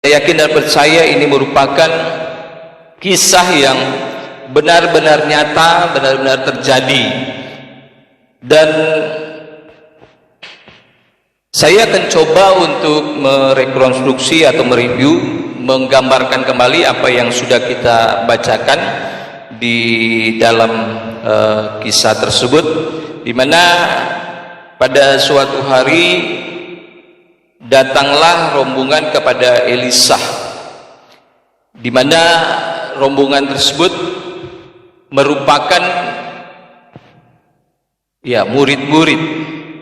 Saya yakin dan percaya ini merupakan kisah yang benar-benar nyata, benar-benar terjadi. Dan saya akan coba untuk merekonstruksi atau mereview, menggambarkan kembali apa yang sudah kita bacakan di dalam kisah tersebut, di mana pada suatu hari datanglah rombongan kepada Elisa, di mana rombongan tersebut merupakan murid-murid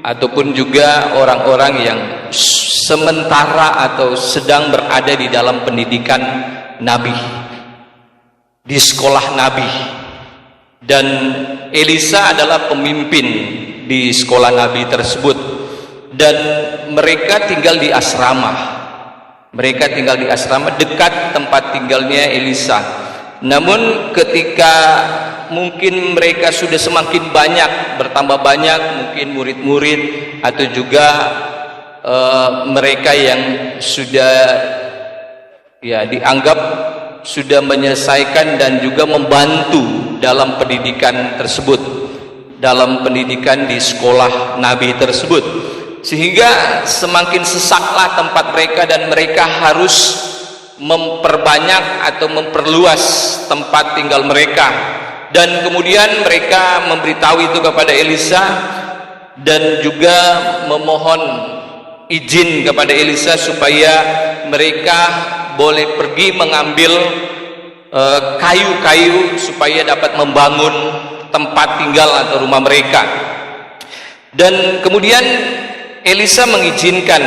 ataupun juga orang-orang yang sementara atau sedang berada di dalam pendidikan Nabi, di sekolah Nabi. Dan Elisa adalah pemimpin di sekolah Nabi tersebut, dan mereka tinggal di asrama. Mereka tinggal di asrama dekat tempat tinggalnya Elisa. Namun ketika mungkin mereka sudah semakin banyak, bertambah banyak mungkin murid-murid atau juga mereka yang sudah dianggap sudah menyelesaikan dan juga membantu dalam pendidikan tersebut, dalam pendidikan di sekolah Nabi tersebut, sehingga semakin sesaklah tempat mereka dan mereka harus memperbanyak atau memperluas tempat tinggal mereka. Dan kemudian mereka memberitahu itu kepada Elisa dan juga memohon izin kepada Elisa supaya mereka boleh pergi mengambil kayu-kayu supaya dapat membangun tempat tinggal atau rumah mereka. Dan kemudian Elisa mengizinkan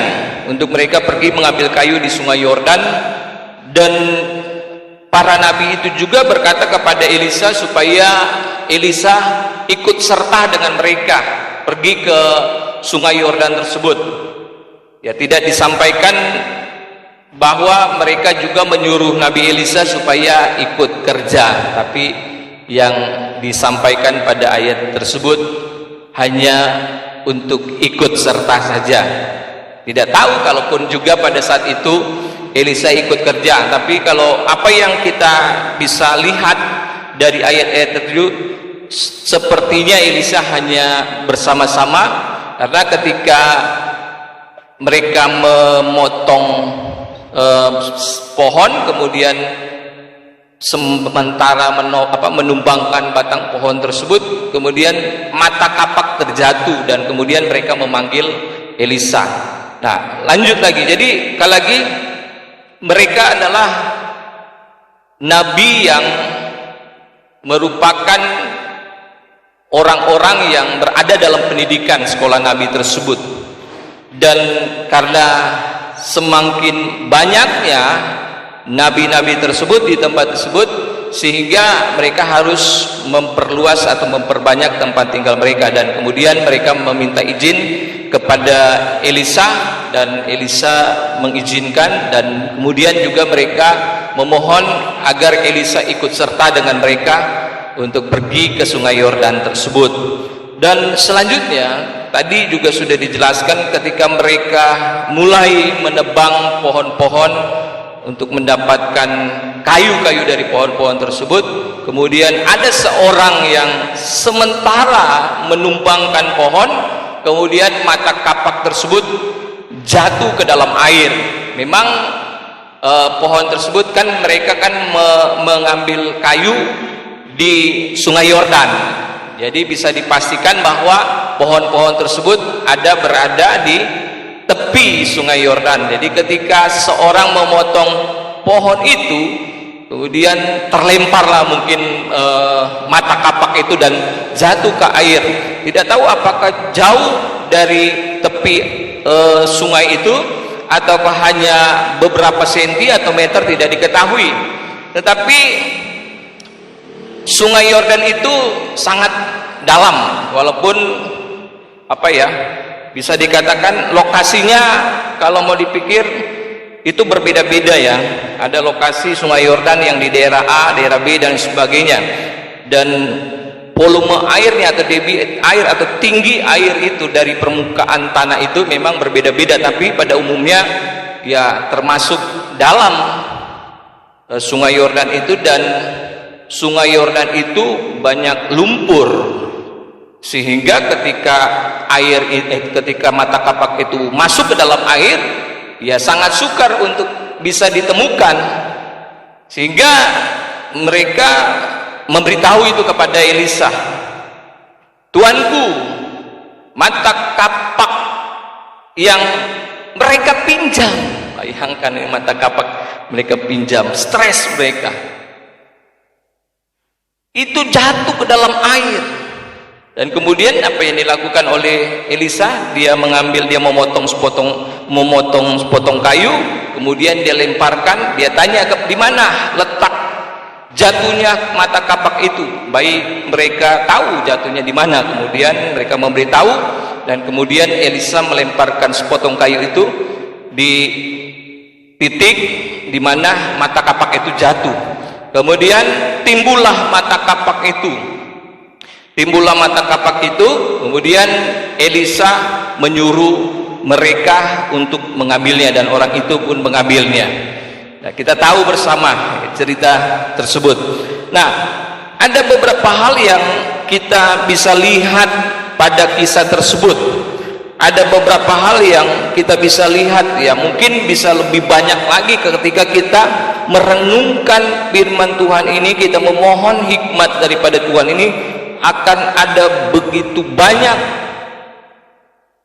untuk mereka pergi mengambil kayu di Sungai Yordan, dan para nabi itu juga berkata kepada Elisa supaya Elisa ikut serta dengan mereka pergi ke Sungai Yordan tersebut. Tidak disampaikan bahwa mereka juga menyuruh Nabi Elisa supaya ikut kerja, tapi yang disampaikan pada ayat tersebut hanya untuk ikut serta saja. Tidak tahu kalaupun juga pada saat itu Elisa ikut kerja, tapi kalau apa yang kita bisa lihat dari ayat-ayat itu, sepertinya Elisa hanya bersama-sama, karena ketika mereka memotong pohon, kemudian sementara menumbangkan batang pohon tersebut, kemudian mata kapak terjatuh dan kemudian mereka memanggil Elisa. Nah, lanjut lagi. Jadi sekali lagi, mereka adalah nabi yang merupakan orang-orang yang berada dalam pendidikan sekolah Nabi tersebut. Dan karena semakin banyaknya nabi-nabi tersebut di tempat tersebut, sehingga mereka harus memperluas atau memperbanyak tempat tinggal mereka. Dan kemudian mereka meminta izin kepada Elisa, dan Elisa mengizinkan, dan kemudian juga mereka memohon agar Elisa ikut serta dengan mereka untuk pergi ke Sungai Yordan tersebut. Dan selanjutnya tadi juga sudah dijelaskan, ketika mereka mulai menebang pohon-pohon untuk mendapatkan kayu-kayu dari pohon-pohon tersebut, kemudian ada seorang yang sementara menumbangkan pohon, kemudian mata kapak tersebut jatuh ke dalam air. Memang pohon tersebut kan mereka kan mengambil kayu di Sungai Yordan, jadi bisa dipastikan bahwa pohon-pohon tersebut berada di tepi Sungai Yordan. Jadi ketika seorang memotong pohon itu, kemudian terlemparlah mungkin mata kapak itu dan jatuh ke air. Tidak tahu apakah jauh dari tepi sungai itu ataukah hanya beberapa senti atau meter, tidak diketahui. Tetapi Sungai Yordan itu sangat dalam, walaupun bisa dikatakan lokasinya kalau mau dipikir itu berbeda-beda ya. Ada lokasi Sungai Yordan yang di daerah A, daerah B dan sebagainya. Dan volume airnya atau debit air atau tinggi air itu dari permukaan tanah itu memang berbeda-beda, tapi pada umumnya ya termasuk dalam Sungai Yordan itu, dan Sungai Yordan itu banyak lumpur, sehingga ketika mata kapak itu masuk ke dalam air, ya sangat sukar untuk bisa ditemukan, sehingga mereka memberitahu itu kepada Elisa, "Tuanku, mata kapak yang mereka pinjam," bayangkan ini mata kapak mereka pinjam, stres mereka, itu jatuh ke dalam air. Dan kemudian apa yang dilakukan oleh Elisa? Dia memotong sepotong kayu, kemudian dia lemparkan, dia tanya di mana letak jatuhnya mata kapak itu. Baik mereka tahu jatuhnya di mana, kemudian mereka memberitahu, dan kemudian Elisa melemparkan sepotong kayu itu di titik di mana mata kapak itu jatuh. Kemudian timbullah mata kapak itu. Kemudian Elisa menyuruh mereka untuk mengambilnya, dan orang itu pun mengambilnya. Nah, kita tahu bersama cerita tersebut. Nah, ada beberapa hal yang kita bisa lihat pada kisah tersebut. Ada beberapa hal yang kita bisa lihat, ya mungkin bisa lebih banyak lagi ketika kita merenungkan firman Tuhan ini, kita memohon hikmat daripada Tuhan ini. Akan ada begitu banyak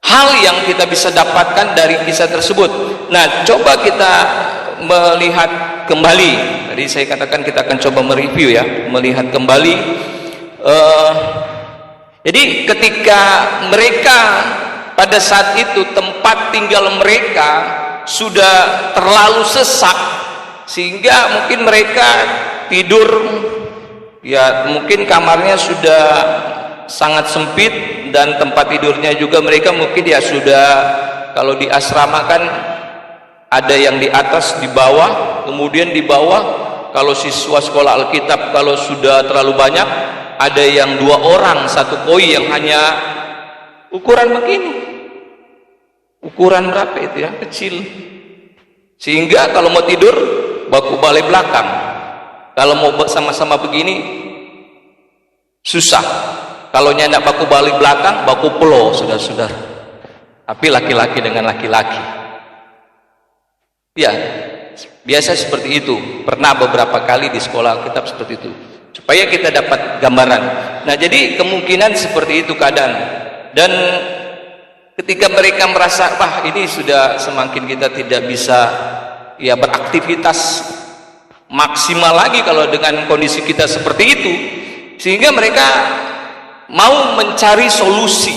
hal yang kita bisa dapatkan dari kisah tersebut. Nah, coba kita melihat kembali. Tadi saya katakan kita akan coba mereview, ya, melihat kembali. Jadi ketika mereka pada saat itu tempat tinggal mereka sudah terlalu sesak, sehingga mungkin mereka tidur, ya mungkin kamarnya sudah sangat sempit, dan tempat tidurnya juga mereka mungkin ya sudah, kalau di asrama kan ada yang di atas, di bawah, kemudian di bawah kalau siswa sekolah Alkitab kalau sudah terlalu banyak, ada yang 2 orang satu koi yang hanya ukuran begini, ukuran berapa itu ya, kecil, sehingga kalau mau tidur baku balai belakang. Kalau mau sama-sama begini susah. Kalau nyandak baku balik belakang, baku pelo, saudara-saudara. Tapi laki-laki dengan laki-laki, ya biasa seperti itu. Pernah beberapa kali di sekolah Alkitab seperti itu, supaya kita dapat gambaran. Nah, jadi kemungkinan seperti itu keadaan. Dan ketika mereka merasa, wah ini sudah semakin kita tidak bisa ya beraktivitas maksimal lagi kalau dengan kondisi kita seperti itu, sehingga mereka mau mencari solusi.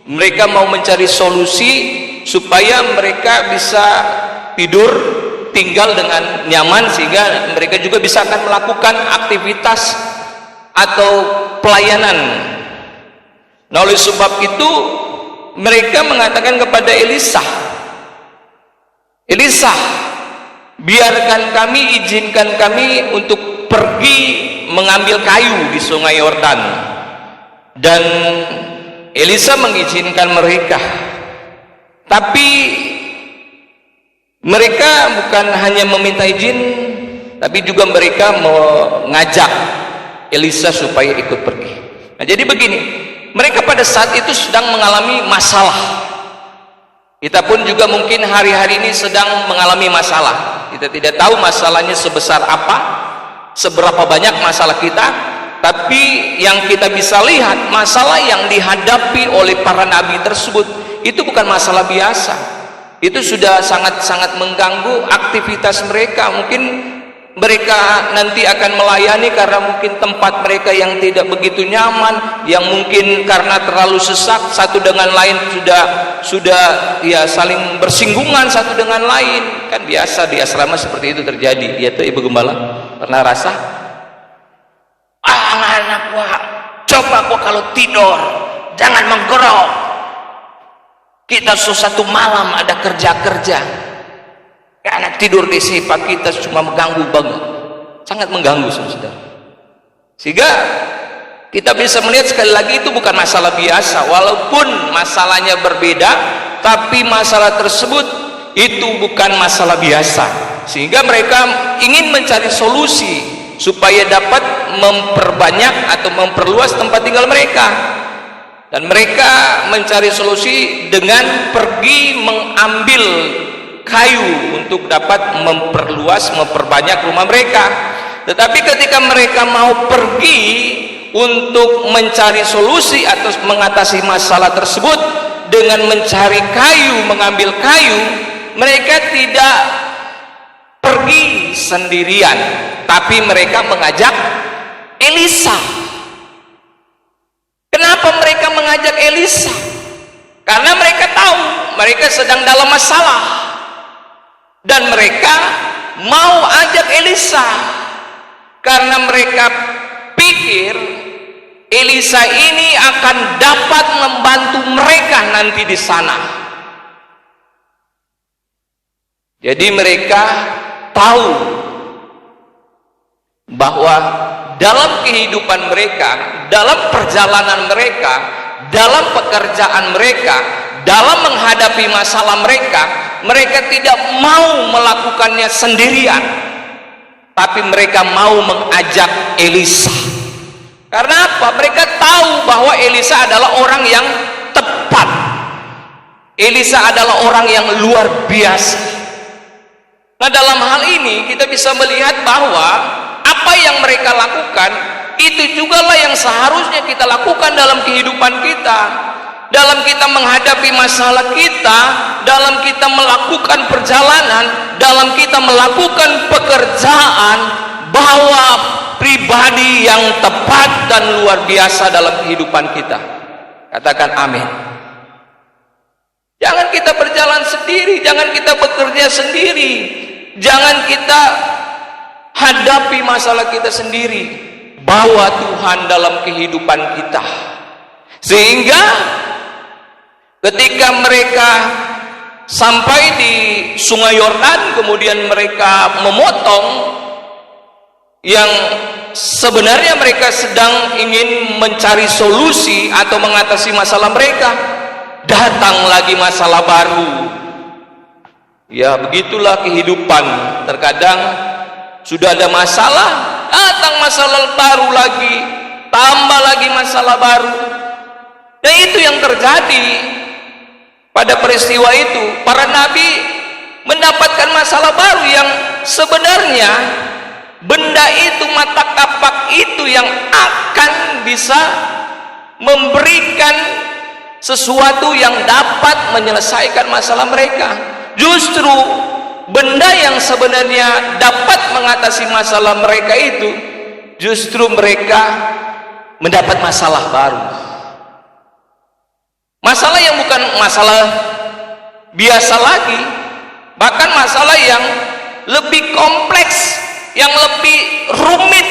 Mereka mau mencari solusi supaya mereka bisa tidur, tinggal dengan nyaman, sehingga mereka juga bisa akan melakukan aktivitas atau pelayanan. Nah, oleh sebab itu mereka mengatakan kepada Elisa, "Elisa, biarkan kami, izinkan kami untuk pergi mengambil kayu di Sungai Yordan." Dan Elisa mengizinkan mereka. Tapi mereka bukan hanya meminta izin, tapi juga mereka mengajak Elisa supaya ikut pergi. Nah, jadi begini, mereka pada saat itu sedang mengalami masalah. Kita pun juga mungkin hari-hari ini sedang mengalami masalah. Kita tidak tahu masalahnya sebesar apa, seberapa banyak masalah kita, tapi yang kita bisa lihat, masalah yang dihadapi oleh para nabi tersebut itu bukan masalah biasa. Itu sudah sangat-sangat mengganggu aktivitas mereka. Mungkin mereka nanti akan melayani karena mungkin tempat mereka yang tidak begitu nyaman, yang mungkin karena terlalu sesak, satu dengan lain sudah ya saling bersinggungan satu dengan lain. Kan biasa di asrama seperti itu terjadi. Ya tuh Ibu Gembala pernah rasa, anak gua, coba gua kalau tidur jangan menggerok. Kita satu malam ada kerja-kerja, karena tidur di sifat kita cuma mengganggu banget, sangat mengganggu saudara. Sehingga kita bisa melihat sekali lagi itu bukan masalah biasa, walaupun masalahnya berbeda, tapi masalah tersebut itu bukan masalah biasa. sehingga mereka ingin mencari solusi supaya dapat memperbanyak atau memperluas tempat tinggal mereka. Dan mereka mencari solusi dengan pergi mengambil kayu untuk dapat memperbanyak rumah mereka. Tetapi ketika mereka mau pergi untuk mencari solusi atau mengatasi masalah tersebut dengan mencari kayu, mengambil kayu, mereka tidak pergi sendirian, tapi mereka mengajak Elisa. Kenapa mereka mengajak Elisa? Karena mereka tahu mereka sedang dalam masalah, dan mereka mau ajak Elisa karena mereka pikir Elisa ini akan dapat membantu mereka nanti di sana. Jadi mereka tahu bahwa dalam kehidupan mereka, dalam perjalanan mereka, dalam pekerjaan mereka, dalam menghadapi masalah mereka, mereka tidak mau melakukannya sendirian, tapi mereka mau mengajak Elisa. Karena apa? Mereka tahu bahwa Elisa adalah orang yang tepat. Elisa adalah orang yang luar biasa. Nah, dalam hal ini kita bisa melihat bahwa apa yang mereka lakukan itu jugalah yang seharusnya kita lakukan dalam kehidupan kita, dalam kita menghadapi masalah kita, dalam kita melakukan perjalanan, dalam kita melakukan pekerjaan, bahwa pribadi yang tepat dan luar biasa dalam kehidupan kita. Katakan amin. Jangan kita berjalan sendiri, jangan kita bekerja sendiri, jangan kita hadapi masalah kita sendiri. Bawa Tuhan dalam kehidupan kita, sehingga ketika mereka sampai di Sungai Yordan, kemudian mereka memotong yang sebenarnya mereka sedang ingin mencari solusi atau mengatasi masalah mereka, datang lagi masalah baru. Ya, begitulah kehidupan. Terkadang sudah ada masalah, datang masalah baru lagi, tambah lagi masalah baru. Dan itu yang terjadi pada peristiwa itu. Para nabi mendapatkan masalah baru yang sebenarnya benda itu, mata kapak itu yang akan bisa memberikan sesuatu yang dapat menyelesaikan masalah mereka. Justru benda yang sebenarnya dapat mengatasi masalah mereka itu, justru mereka mendapat masalah baru. Masalah yang bukan masalah biasa lagi, bahkan masalah yang lebih kompleks, yang lebih rumit,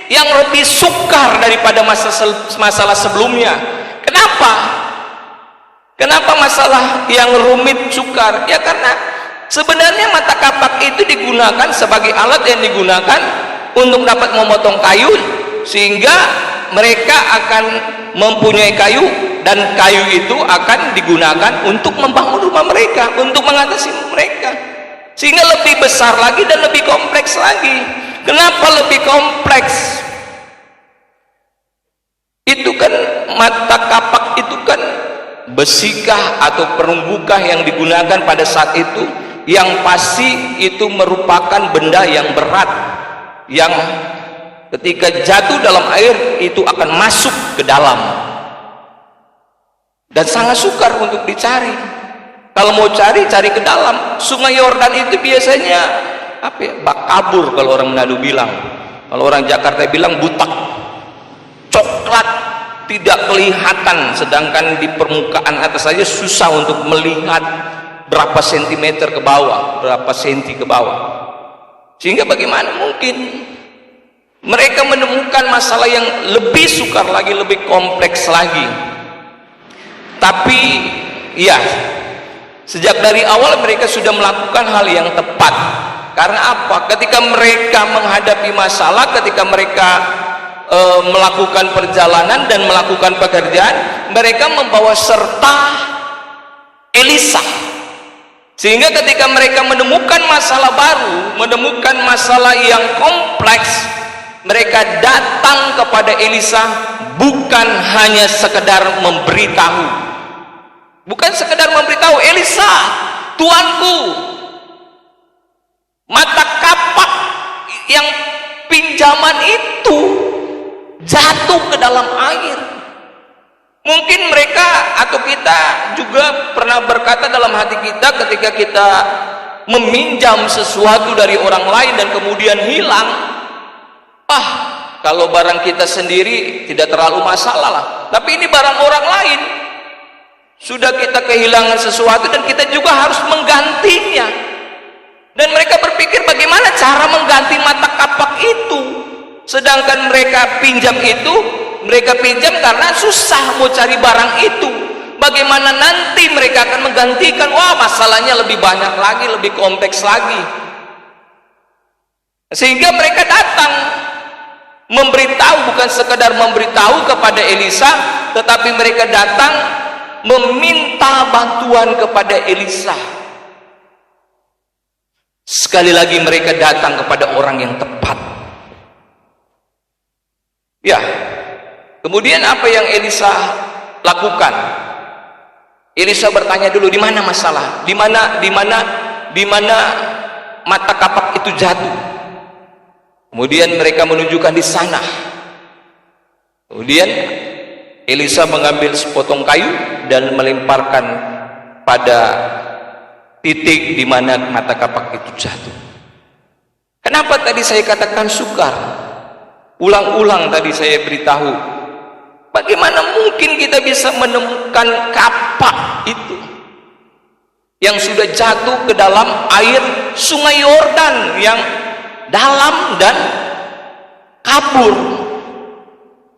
yang lebih sukar daripada masalah sebelumnya. Kenapa? Kenapa masalah yang rumit sukar? Ya karena sebenarnya mata kapak itu digunakan sebagai alat yang digunakan untuk dapat memotong kayu, sehingga mereka akan mempunyai kayu, dan kayu itu akan digunakan untuk membangun rumah mereka, untuk mengatasi mereka, sehingga lebih besar lagi dan lebih kompleks lagi. Kenapa lebih kompleks? Itu kan mata kapak itu kan besikah atau perumbukah yang digunakan pada saat itu, yang pasti itu merupakan benda yang berat, yang ketika jatuh dalam air itu akan masuk ke dalam dan sangat sukar untuk dicari. Kalau mau cari ke dalam. Sungai Yordan itu biasanya apa ya, bak kabur kalau orang Manado bilang, kalau orang Jakarta bilang butak, coklat, tidak kelihatan, sedangkan di permukaan atas saja susah untuk melihat berapa sentimeter ke bawah, berapa senti ke bawah. Sehingga bagaimana mungkin mereka menemukan masalah yang lebih sukar lagi, lebih kompleks lagi. Tapi ya, sejak dari awal mereka sudah melakukan hal yang tepat. Karena apa? Ketika mereka menghadapi masalah, ketika mereka melakukan perjalanan dan melakukan pekerjaan, mereka membawa serta Elisa. Sehingga ketika mereka menemukan masalah baru, menemukan masalah yang kompleks, mereka datang kepada Elisa bukan hanya sekedar memberitahu. Bukan sekedar memberitahu, Elisa, tuanku, mata kapak yang pinjaman itu jatuh ke dalam air. Mungkin mereka atau kita juga pernah berkata dalam hati kita ketika kita meminjam sesuatu dari orang lain dan kemudian hilang, kalau barang kita sendiri tidak terlalu masalah lah, tapi ini barang orang lain, sudah kita kehilangan sesuatu dan kita juga harus menggantinya. Dan mereka berpikir bagaimana cara mengganti mata kapak itu, sedangkan mereka pinjam itu, mereka pinjam karena susah mau cari barang itu. Bagaimana nanti mereka akan menggantikan? Wah, masalahnya lebih banyak lagi, lebih kompleks lagi. Sehingga mereka datang memberitahu, bukan sekedar memberitahu kepada Elisa, tetapi mereka datang meminta bantuan kepada Elisa. Sekali lagi mereka datang kepada orang yang tepat. Ya. Kemudian apa yang Elisa lakukan? Elisa bertanya dulu, di mana masalah? Di mana mata kapak itu jatuh? Kemudian mereka menunjukkan di sana. Kemudian Elisa mengambil sepotong kayu dan melemparkan pada titik di mana mata kapak itu jatuh. Kenapa tadi saya katakan sukar? Ulang-ulang tadi saya beritahu. Bagaimana mungkin kita bisa menemukan kapak itu yang sudah jatuh ke dalam air Sungai Yordan yang dalam dan kabur,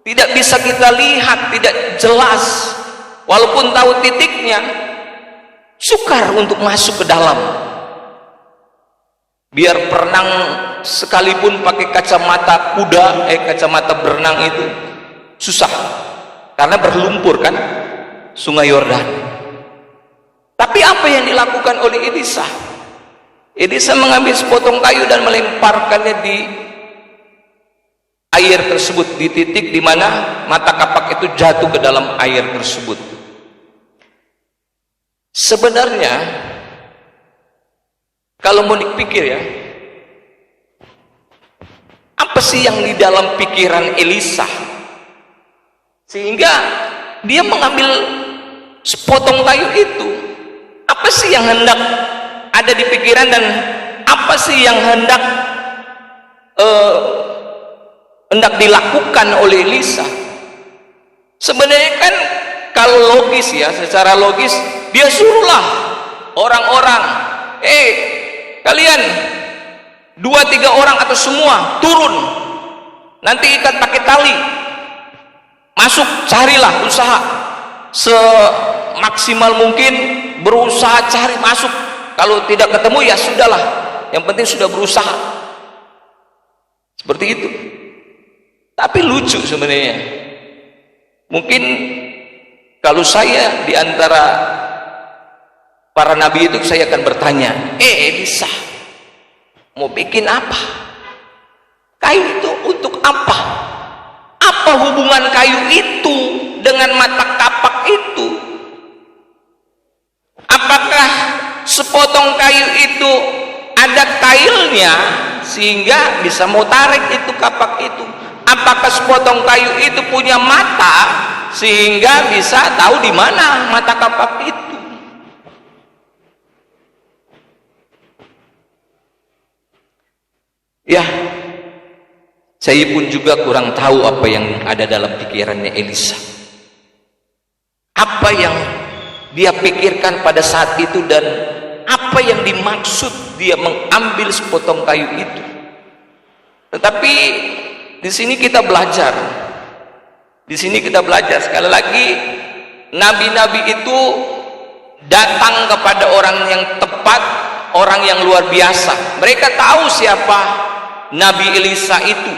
tidak bisa kita lihat, tidak jelas, walaupun tahu titiknya, sukar untuk masuk ke dalam. Biar berenang sekalipun pakai kacamata kuda, kacamata berenang itu susah, karena berlumpur kan Sungai Yordan. Tapi apa yang dilakukan oleh Elisa? Elisa mengambil sepotong kayu dan melemparkannya di air tersebut, di titik di mana mata kapak itu jatuh ke dalam air tersebut. Sebenarnya kalau mau dipikir ya, apa sih yang di dalam pikiran Elisa sehingga dia mengambil sepotong kayu itu? Apa sih yang hendak ada di pikiran dan apa sih yang hendak dilakukan oleh Elisa? Sebenarnya kan kalau logis ya, secara logis dia suruhlah orang-orang, kalian 2-3 orang atau semua turun, nanti ikat pakai tali, masuk, carilah, usaha semaksimal mungkin, berusaha cari masuk. Kalau tidak ketemu ya sudahlah, yang penting sudah berusaha. Seperti itu. Tapi lucu sebenarnya. Mungkin kalau saya di antara para nabi itu, saya akan bertanya, Elisa mau bikin apa? Kayu itu untuk apa? Apa hubungan kayu itu dengan mata kapak itu? Apakah sepotong kayu itu ada kailnya sehingga bisa mau tarik itu kapak itu? Apakah sepotong kayu itu punya mata sehingga bisa tahu di mana mata kapak itu? Ya, saya pun juga kurang tahu apa yang ada dalam pikirannya Elisa. Apa yang dia pikirkan pada saat itu dan apa yang dimaksud dia mengambil sepotong kayu itu. Tetapi di sini kita belajar. Di sini kita belajar sekali lagi, nabi-nabi itu datang kepada orang yang tepat, orang yang luar biasa. Mereka tahu siapa Nabi Elisa itu.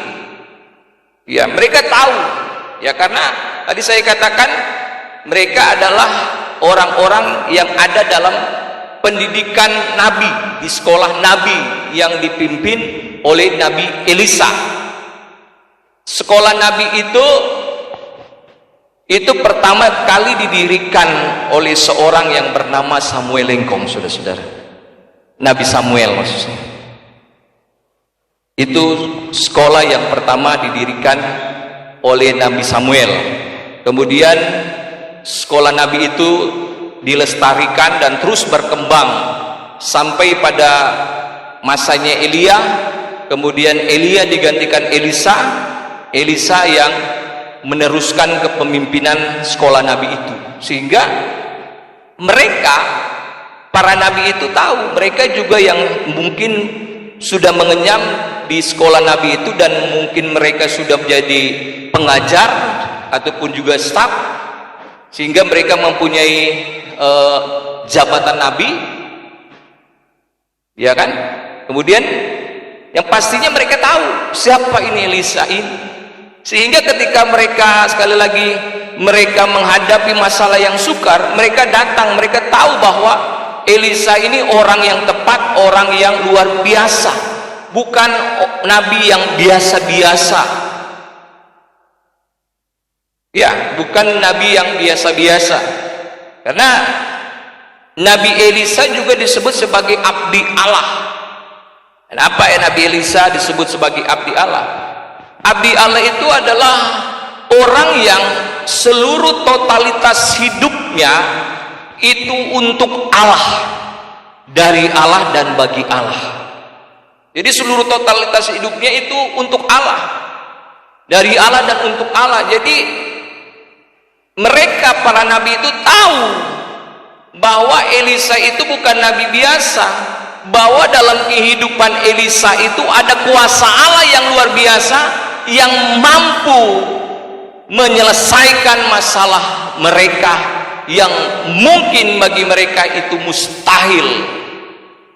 Ya, mereka tahu. Ya, karena tadi saya katakan mereka adalah orang-orang yang ada dalam pendidikan nabi di sekolah nabi yang dipimpin oleh Nabi Elisa. Sekolah nabi itu pertama kali didirikan oleh seorang yang bernama Samuel Lengkong, saudara-saudara. Nabi Samuel maksudnya. Itu sekolah yang pertama didirikan oleh Nabi Samuel. Kemudian sekolah nabi itu dilestarikan dan terus berkembang sampai pada masanya Elia. Kemudian Elia digantikan Elisa yang meneruskan kepemimpinan sekolah nabi itu, sehingga mereka para nabi itu tahu, mereka juga yang mungkin sudah mengenyam di sekolah nabi itu, dan mungkin mereka sudah menjadi pengajar ataupun juga staf, sehingga mereka mempunyai jabatan nabi, ya kan. Kemudian yang pastinya mereka tahu siapa ini Elisa ini, sehingga ketika mereka sekali lagi mereka menghadapi masalah yang sukar, mereka datang, mereka tahu bahwa Elisa ini orang yang tepat, orang yang luar biasa, bukan nabi yang biasa-biasa, ya, bukan nabi yang biasa-biasa. Karena Nabi Elisa juga disebut sebagai abdi Allah. Kenapa ya Nabi Elisa disebut sebagai abdi Allah? Abdi Allah itu adalah orang yang seluruh totalitas hidupnya itu untuk Allah, dari Allah dan bagi Allah. Jadi seluruh totalitas hidupnya itu untuk Allah, dari Allah dan untuk Allah. Jadi mereka para nabi itu tahu bahwa Elisa itu bukan nabi biasa, bahwa dalam kehidupan Elisa itu ada kuasa Allah yang luar biasa yang mampu menyelesaikan masalah mereka yang mungkin bagi mereka itu mustahil.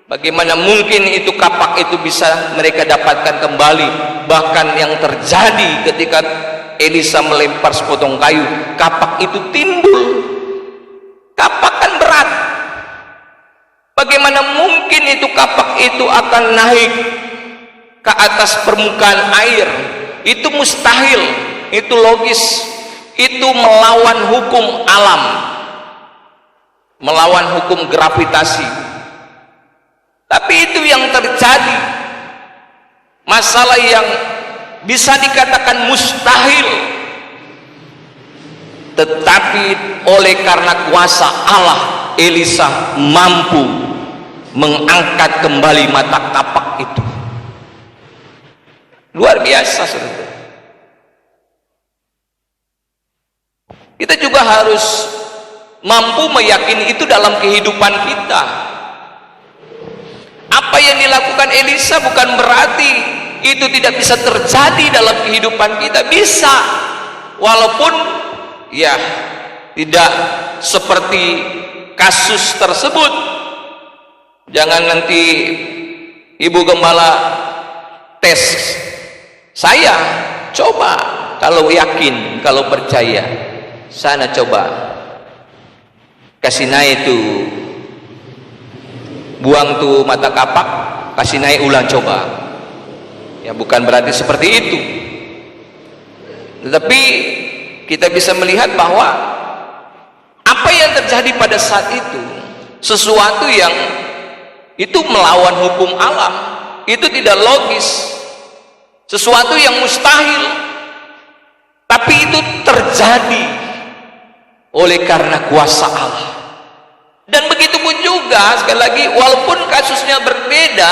Bagaimana mungkin itu kapak itu bisa mereka dapatkan kembali? Bahkan yang terjadi ketika Elisa melempar sepotong kayu, kapak itu timbul. Kapak kan berat. Bagaimana mungkin itu kapak itu akan naik ke atas permukaan air? Itu mustahil, itu logis, itu melawan hukum alam, melawan hukum gravitasi. Tapi itu yang terjadi, masalah yang bisa dikatakan mustahil, tetapi oleh karena kuasa Allah, Elisa mampu mengangkat kembali mata kapak itu. Luar biasa, saudara. Kita juga harus mampu meyakini itu dalam kehidupan kita. Apa yang dilakukan Elisa bukan berarti itu tidak bisa terjadi dalam kehidupan kita. Bisa, walaupun ya tidak seperti kasus tersebut. Jangan nanti Ibu Gembala tes saya, coba kalau yakin, kalau percaya, sana coba kasih naik tuh, buang tuh mata kapak, kasih naik ulang, coba. Ya, bukan berarti seperti itu, tetapi kita bisa melihat bahwa apa yang terjadi pada saat itu sesuatu yang itu melawan hukum alam, itu tidak logis, sesuatu yang mustahil, tapi itu terjadi oleh karena kuasa Allah. Dan begitu pun juga, sekali lagi, walaupun kasusnya berbeda,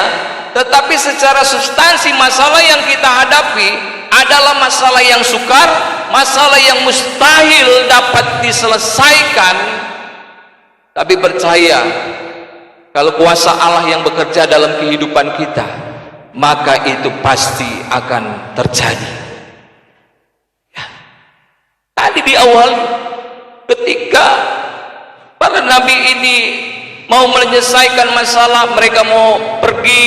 tetapi secara substansi masalah yang kita hadapi adalah masalah yang sukar, masalah yang mustahil dapat diselesaikan. Tapi percaya, kalau kuasa Allah yang bekerja dalam kehidupan kita, maka itu pasti akan terjadi. Ya. Tadi di awal, ketika para nabi ini mau menyelesaikan masalah, mereka mau pergi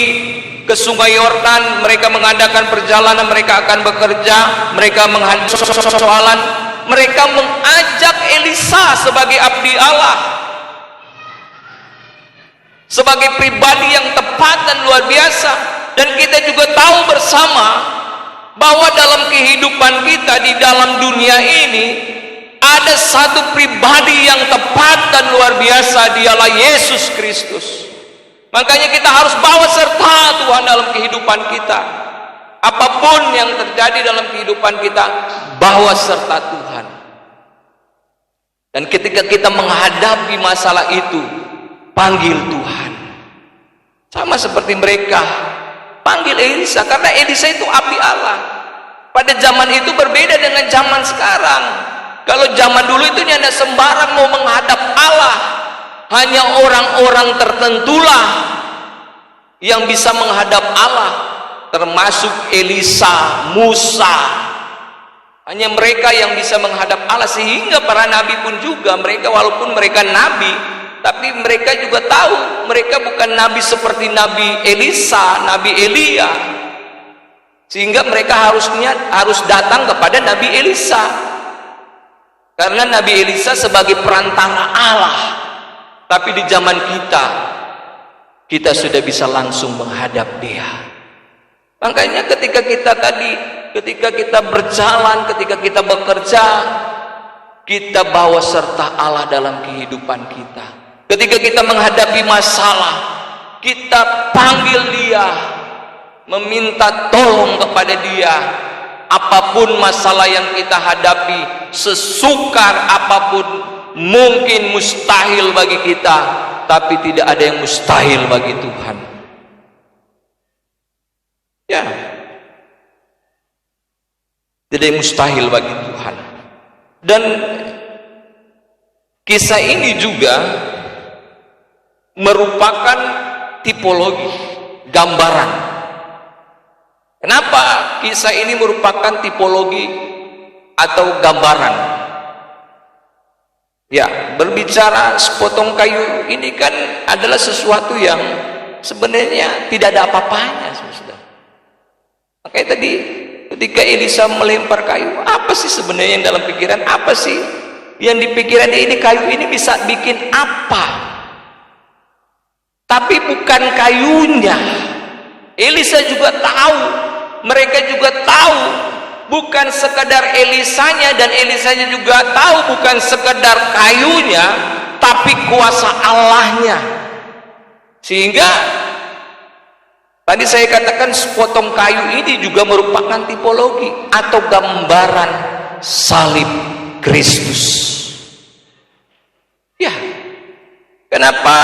ke Sungai Yordan, mereka mengadakan perjalanan, mereka akan bekerja, mereka menghadapi soalan, mereka mengajak Elisa sebagai abdi Allah. sebagai pribadi yang tepat dan luar biasa. Dan kita juga tahu bersama bahwa dalam kehidupan kita di dalam dunia ini ada satu pribadi yang tepat dan luar biasa, dialah Yesus Kristus. Makanya kita harus bawa serta Tuhan dalam kehidupan kita. Apapun yang terjadi dalam kehidupan kita, bawa serta Tuhan. Dan ketika kita menghadapi masalah itu, panggil Tuhan. Sama seperti mereka panggil Elisa, karena Elisa itu api Allah. Pada zaman itu berbeda dengan zaman sekarang. Kalau zaman dulu itu tidak sembarang mau menghadap Allah. Hanya orang-orang tertentulah yang bisa menghadap Allah, termasuk Elisa, Musa. Hanya mereka yang bisa menghadap Allah. Sehingga para nabi pun juga, mereka walaupun mereka nabi, tapi mereka juga tahu mereka bukan nabi seperti Nabi Elisa, Nabi Elia. Sehingga mereka harus datang kepada Nabi Elisa. Karena Nabi Elisa sebagai perantara Allah. Tapi di zaman kita sudah bisa langsung menghadap Dia. Makanya ketika kita berjalan, ketika kita bekerja, kita bawa serta Allah dalam kehidupan kita. Ketika kita menghadapi masalah, kita panggil Dia, meminta tolong kepada Dia. Apapun masalah yang kita hadapi, sesukar apapun, mungkin mustahil bagi kita, tapi tidak ada yang mustahil bagi Tuhan. Ya, tidak yang mustahil bagi Tuhan. Dan kisah ini juga merupakan tipologi, gambaran. Kenapa kisah ini merupakan tipologi atau gambaran? Ya, berbicara sepotong kayu ini kan adalah sesuatu yang sebenarnya tidak ada apa-apanya, saudara. Makanya tadi ketika Elisa melempar kayu, apa sih sebenarnya yang dalam pikiran? Apa sih yang dipikiran ini? Kayu ini bisa bikin apa? Tapi bukan kayunya. Elisa juga tahu, mereka juga tahu, bukan sekedar Elisanya, dan Elisanya juga tahu bukan sekedar kayunya, tapi kuasa Allahnya. Sehingga tadi saya katakan sepotong kayu ini juga merupakan tipologi atau gambaran salib Kristus. Ya, kenapa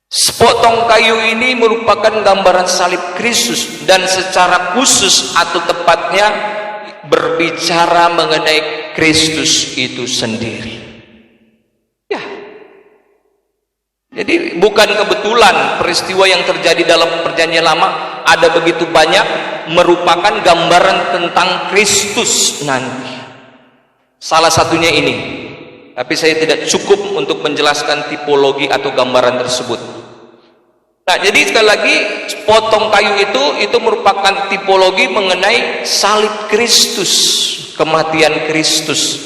sepotong kayu ini merupakan gambaran salib Kristus, dan secara khusus atau tepatnya berbicara mengenai Kristus itu sendiri. Ya, jadi bukan kebetulan peristiwa yang terjadi dalam Perjanjian Lama ada begitu banyak merupakan gambaran tentang Kristus nanti. Salah satunya ini, tapi saya tidak cukup untuk menjelaskan tipologi atau gambaran tersebut. Nah, jadi sekali lagi potong kayu itu merupakan tipologi mengenai salib Kristus, kematian Kristus,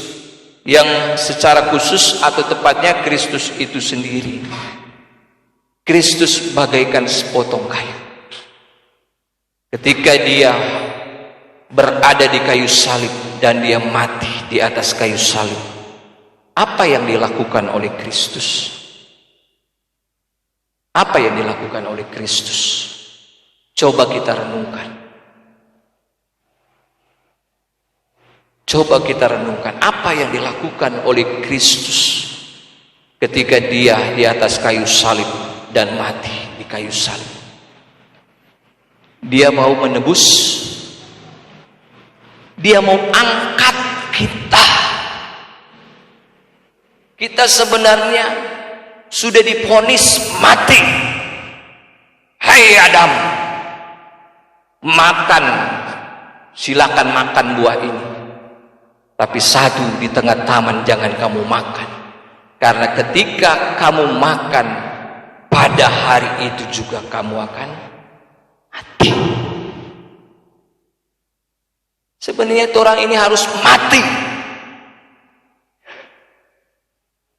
yang secara khusus atau tepatnya Kristus itu sendiri. Kristus bagaikan sepotong kayu. Ketika Dia berada di kayu salib dan Dia mati di atas kayu salib, apa yang dilakukan oleh Kristus? Apa yang dilakukan oleh Kristus? Coba kita renungkan. Coba kita renungkan apa yang dilakukan oleh Kristus ketika Dia di atas kayu salib dan mati di kayu salib. Dia mau menebus, Dia mau angkat kita. Kita sebenarnya sudah divonis mati. Hai Adam, makan, silakan makan buah ini. Tapi satu di tengah taman jangan kamu makan. Karena ketika kamu makan, pada hari itu juga kamu akan mati. Sebenarnya orang ini harus mati.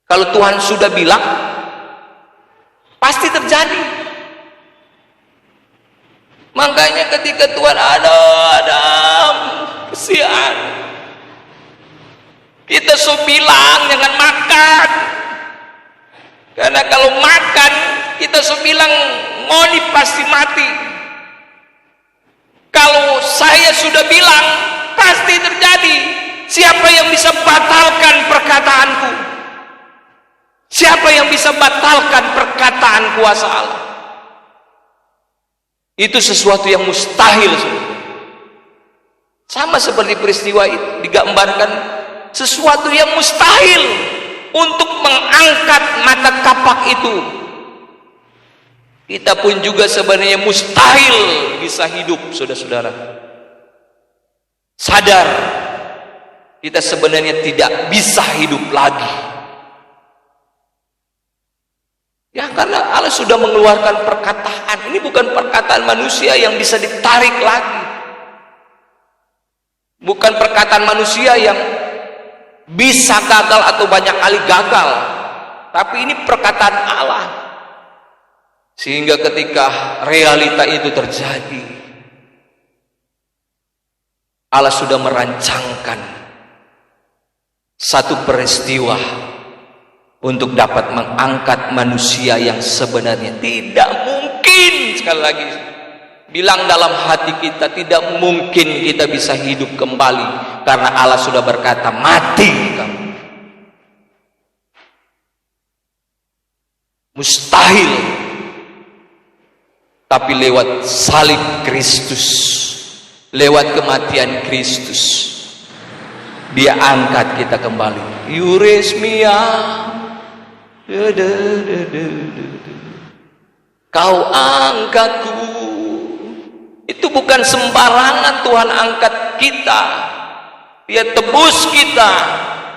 Kalau Tuhan sudah bilang, Pasti terjadi. Makanya ketika Tuhan Adam, kesian, kita bilang jangan makan. Karena kalau makan, kita bilang ngoni pasti mati. Kalau saya sudah bilang, pasti terjadi. Siapa yang bisa batalkan perkataanku? Siapa yang bisa batalkan perkataan kuasa Allah? Itu sesuatu yang mustahil. Sama seperti peristiwa itu digambarkan sesuatu yang mustahil untuk mengangkat mata kapak itu. Kita pun juga sebenarnya mustahil bisa hidup, saudara-saudara. Sadar kita sebenarnya tidak bisa hidup lagi. Ya, karena Allah sudah mengeluarkan perkataan. Ini bukan perkataan manusia yang bisa ditarik lagi. Bukan perkataan manusia yang bisa gagal atau banyak kali gagal. Tapi ini perkataan Allah. Sehingga ketika realita itu terjadi, Allah sudah merancangkan satu peristiwa untuk dapat mengangkat manusia yang sebenarnya tidak mungkin. Sekali lagi bilang dalam hati kita, tidak mungkin kita bisa hidup kembali, karena Allah sudah berkata, mati kamu. Mustahil. Tapi lewat salib Kristus, lewat kematian Kristus, Dia angkat kita kembali. You raise me up. Kau angkatku. Itu bukan sembarangan Tuhan angkat kita. Dia tebus kita,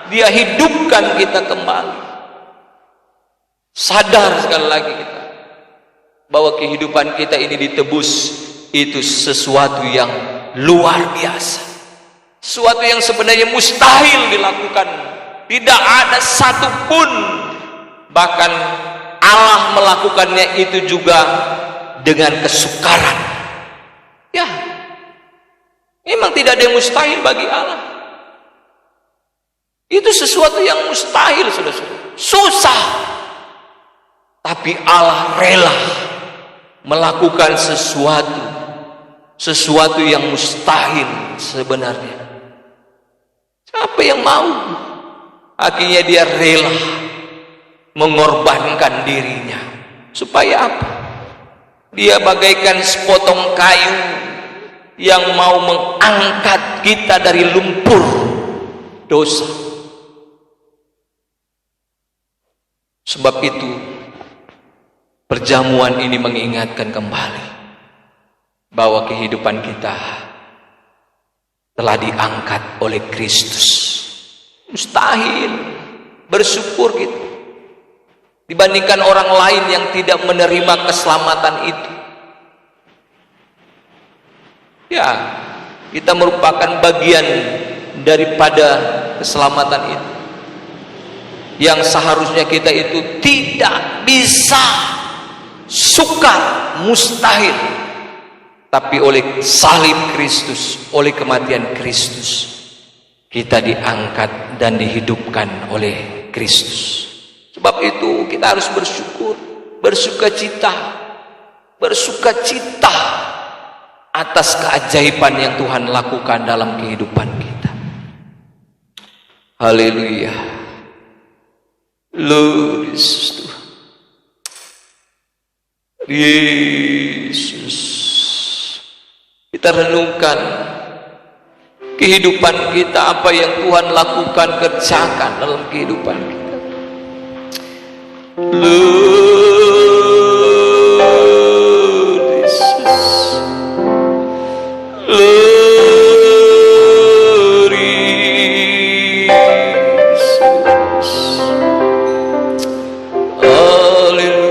Dia hidupkan kita kembali. Sadar sekali lagi kita bahwa kehidupan kita ini ditebus. Itu sesuatu yang luar biasa, sesuatu yang sebenarnya mustahil dilakukan. Tidak ada satupun. Bahkan Allah melakukannya itu juga dengan kesukaran. Ya, memang tidak ada yang mustahil bagi Allah. Itu sesuatu yang mustahil, saudara-saudara. Susah. Tapi Allah rela melakukan sesuatu yang mustahil sebenarnya. Siapa yang mau? Akhirnya Dia rela mengorbankan dirinya. Supaya apa? Dia bagaikan sepotong kayu yang mau mengangkat kita dari lumpur dosa. Sebab itu perjamuan ini mengingatkan kembali bahwa kehidupan kita telah diangkat oleh Kristus. Mustahil. Bersyukur kita dibandingkan orang lain yang tidak menerima keselamatan itu. Ya, kita merupakan bagian daripada keselamatan itu, yang seharusnya kita itu tidak bisa, sukar, mustahil. Tapi oleh salib Kristus, oleh kematian Kristus, kita diangkat dan dihidupkan oleh Kristus. Sebab itu kita harus bersyukur, bersukacita atas keajaiban yang Tuhan lakukan dalam kehidupan kita. Haleluya. Lord Yesus, Yesus. Kita renungkan kehidupan kita, apa yang Tuhan lakukan, kerjakan dalam kehidupan kita. Lord Jesus, Lord Jesus, haleluya.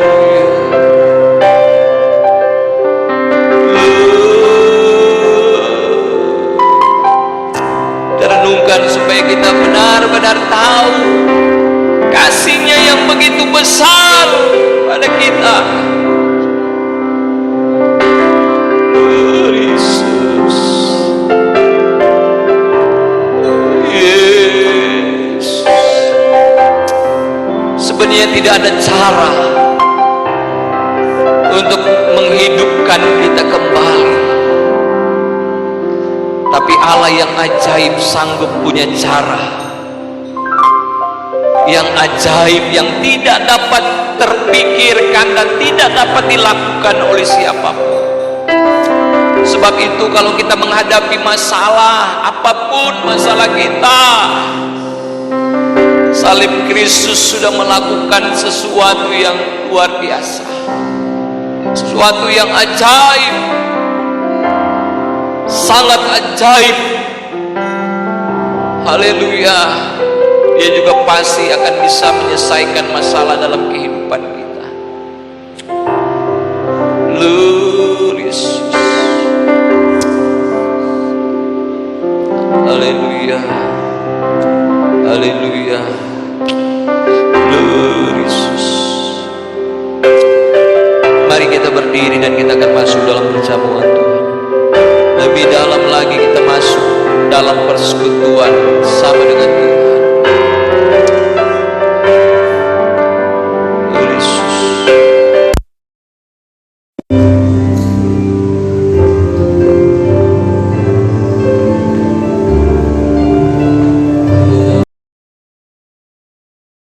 Renungkan supaya kita benar-benar tahu kasih-Nya yang begitu besar pada kita. Yesus, Yesus. Sebenarnya tidak ada cara untuk menghidupkan kita kembali, tapi Allah yang ajaib sanggup punya cara yang ajaib, yang tidak dapat terpikirkan dan tidak dapat dilakukan oleh siapapun. Sebab itu kalau kita menghadapi masalah, apapun masalah kita, salib Kristus sudah melakukan sesuatu yang luar biasa, sesuatu yang ajaib, sangat ajaib. Haleluya. Dia juga pasti akan bisa menyelesaikan masalah dalam kehidupan kita. Lord Yesus. Haleluya. Haleluya. Lord Yesus. Mari kita berdiri dan kita akan masuk dalam perjamuan Tuhan. Lebih dalam lagi kita masuk dalam persekutuan sama dengan Tuhan.